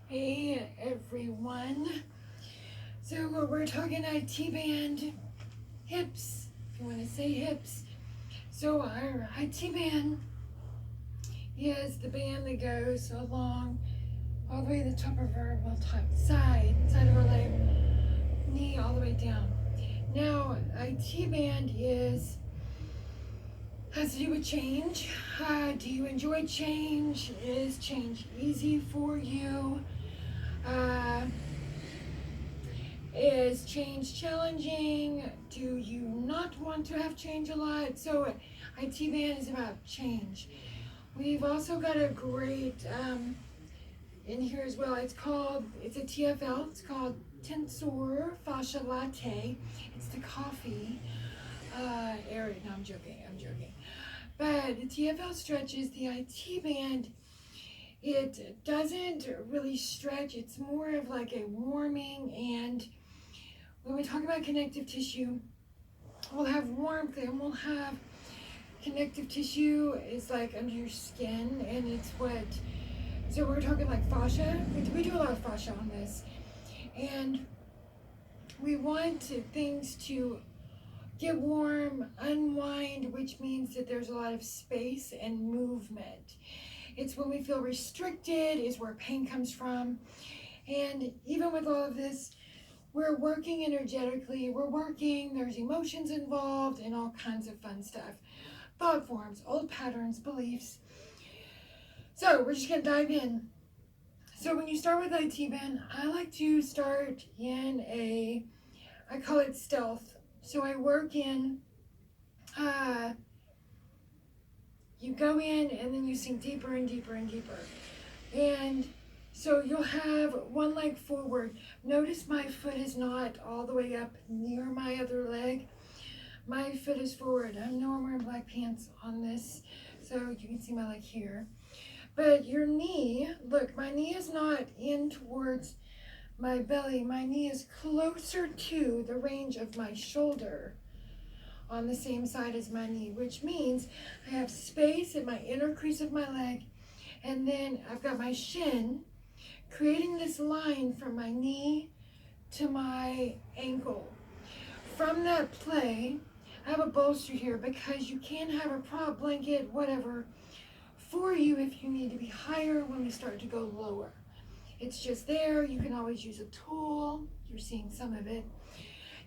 Hey everyone. So we're talking IT band hips, if you want to say hips. So our IT band is the band that goes along all the way to the top of our side of our leg, knee all the way down. Now IT band has to do with change. Do you enjoy change? Is change easy for you? Uh, Is change challenging? Do you not want to have change a lot? So, IT band is about change. We've also got a great in here as well. It's a TFL. It's called Tensor Fascia Latte. It's the coffee area. No, I'm joking. But the TFL stretches the IT band. It doesn't really stretch. It's more of like a warming, and when we talk about connective tissue, we'll have warmth and we'll have connective tissue is like under your skin, and it's what, so we're talking like fascia. We do a lot of fascia on this, and we want things to get warm, unwind, which means that there's a lot of space and movement. It's when we feel restricted is where pain comes from. And even with all of this, we're working energetically, there's emotions involved, and all kinds of fun stuff. Thought forms, old patterns, beliefs. So we're just gonna dive in. So when you start with IT band, I like to start I call it stealth. So I work in, you go in and then you sink deeper and deeper and deeper. And so you'll have one leg forward. Notice my foot is not all the way up near my other leg. My foot is forward. I know I'm wearing black pants on this, so you can see my leg here. But your knee, look, my knee is not in towards my belly. My knee is closer to the range of my shoulder on the same side as my knee, which means I have space in my inner crease of my leg, and then I've got my shin creating this line from my knee to my ankle. From that play, I have a bolster here because you can have a prop blanket, whatever, for you if you need to be higher when we start to go lower. It's just there. You can always use a tool. You're seeing some of it.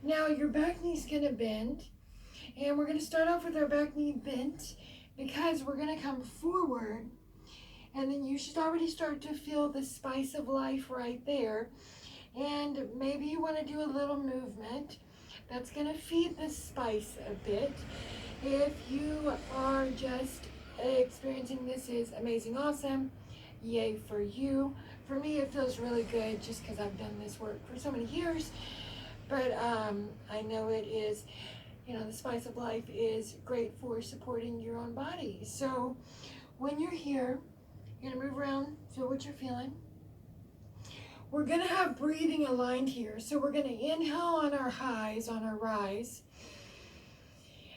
Now your back knee's gonna bend, and we're gonna start off with our back knee bent because we're gonna come forward, and then you should already start to feel the spice of life right there. And maybe you want to do a little movement that's going to feed the spice a bit. If you are just experiencing this is amazing, awesome, yay for you. For me, it feels really good just because I've done this work for so many years. But I know it is, the spice of life is great for supporting your own body. So when you're here, you're gonna move around, feel what you're feeling. We're gonna have breathing aligned here. So we're gonna inhale on our highs, on our rise,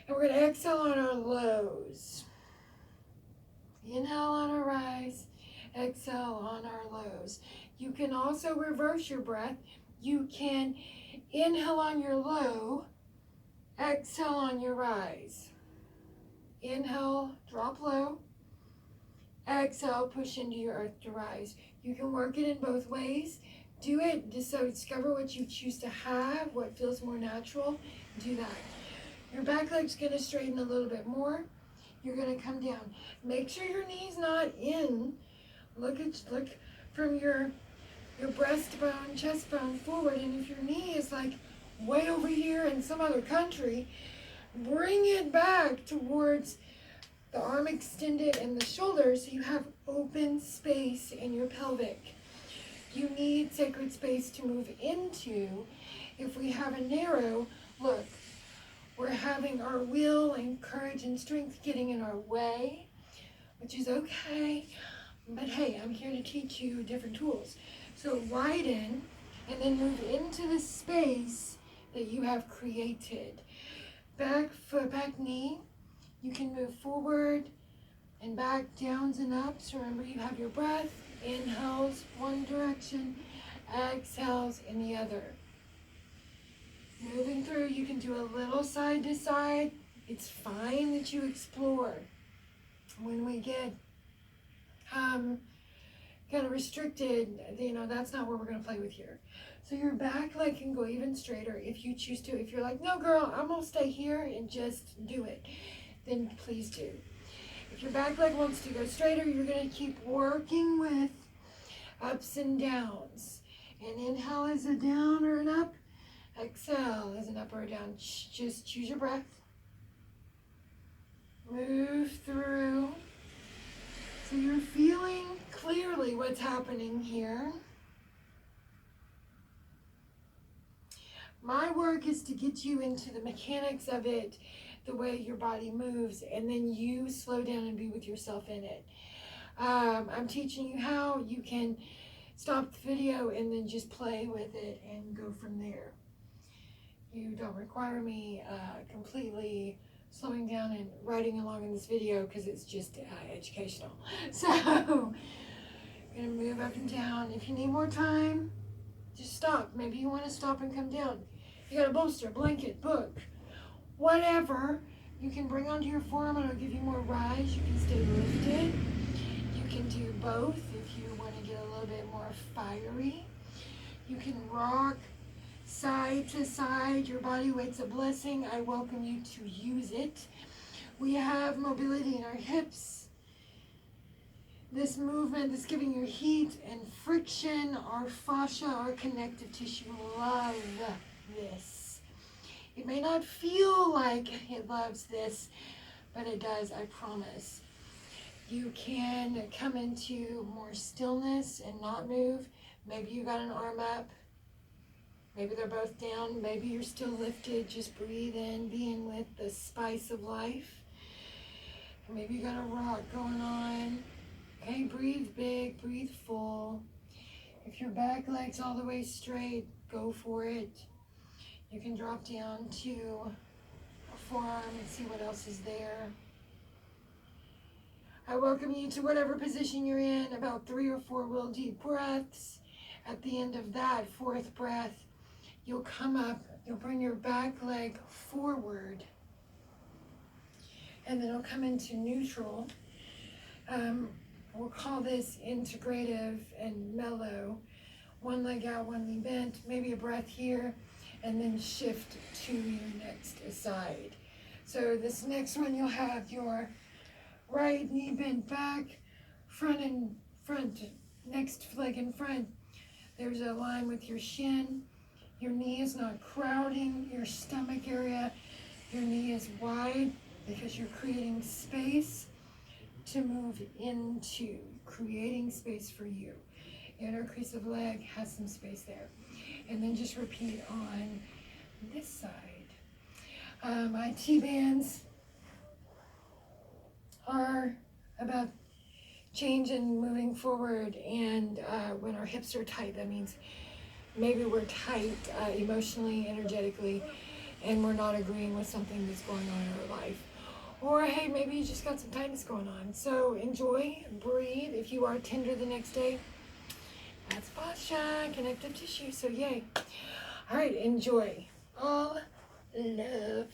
and we're gonna exhale on our lows. Inhale on our rise, exhale on our lows. You can also reverse your breath. You can inhale on your low, exhale on your rise. Inhale, drop low. Exhale, push into your earth to rise. You can work it in both ways. Do it just so discover what you choose to have, what feels more natural. Do that. Your back leg's gonna straighten a little bit more. You're gonna come down. Make sure your knee's not in. Look from your breastbone, chest bone forward. And if your knee is like way over here in some other country, bring it back towards the arm extended and the shoulders so you have open space in your pelvic. You need sacred space to move into. If we have a narrow, look, we're having our will and courage and strength getting in our way, which is okay. But hey, I'm here to teach you different tools. So widen and then move into the space that you have created. Back foot, back knee. You can move forward and back, downs and ups. Remember, you have your breath, inhales one direction, exhales in the other. Moving through, you can do a little side to side. It's fine that you explore. When we get kind of restricted, that's not what we're going to play with here. So your back leg can go even straighter if you choose to. If you're like, no girl, I'm going to stay here and just do it, then please do. If your back leg wants to go straighter, you're going to keep working with ups and downs. And inhale is a down or an up. Exhale is an up or a down. Just choose your breath. Move through. So you're feeling clearly what's happening here. My work is to get you into the mechanics of it, the way your body moves, and then you slow down and be with yourself in it. I'm teaching you how you can stop the video and then just play with it and go from there. You don't require me completely slowing down and writing along in this video because it's just educational. So I'm gonna move up and down. If you need more time, just stop. Maybe you want to stop and come down. You got a bolster, blanket, book, whatever you can bring onto your forearm, and it'll give you more rise. You can stay lifted. You can do both if you want to get a little bit more fiery. You can rock side to side. Your body weight's a blessing. I welcome you to use it. We have mobility in our hips. This movement is giving you heat and friction. Our fascia, our connective tissue, love this. It may not feel like it loves this, but it does, I promise. You can come into more stillness and not move. Maybe you got an arm up. Maybe they're both down. Maybe you're still lifted. Just breathe in, being with the spice of life. Maybe you got a rock going on. Okay, breathe big, breathe full. If your back leg's all the way straight, go for it. You can drop down to a forearm and see what else is there. I welcome you to whatever position you're in, about 3 or 4 real deep breaths. At the end of that 4th breath, you'll come up, you'll bring your back leg forward, and then it'll come into neutral. We'll call this integrative and mellow. One leg out, one knee bent, maybe a breath here, and then shift to your next side. So this next one, you'll have your right knee bent back, front, next leg in front. There's a line with your shin. Your knee is not crowding your stomach area. Your knee is wide because you're creating space to move into, creating space for you. Inner crease of leg has some space there. And then just repeat on this side. My T-bands are about change and moving forward, and when our hips are tight, that means maybe we're tight emotionally, energetically, and we're not agreeing with something that's going on in our life. Or hey, maybe you just got some tightness going on. So enjoy, breathe. If you are tender the next day, that's fascia, connective tissue, so yay. All right, enjoy. All love.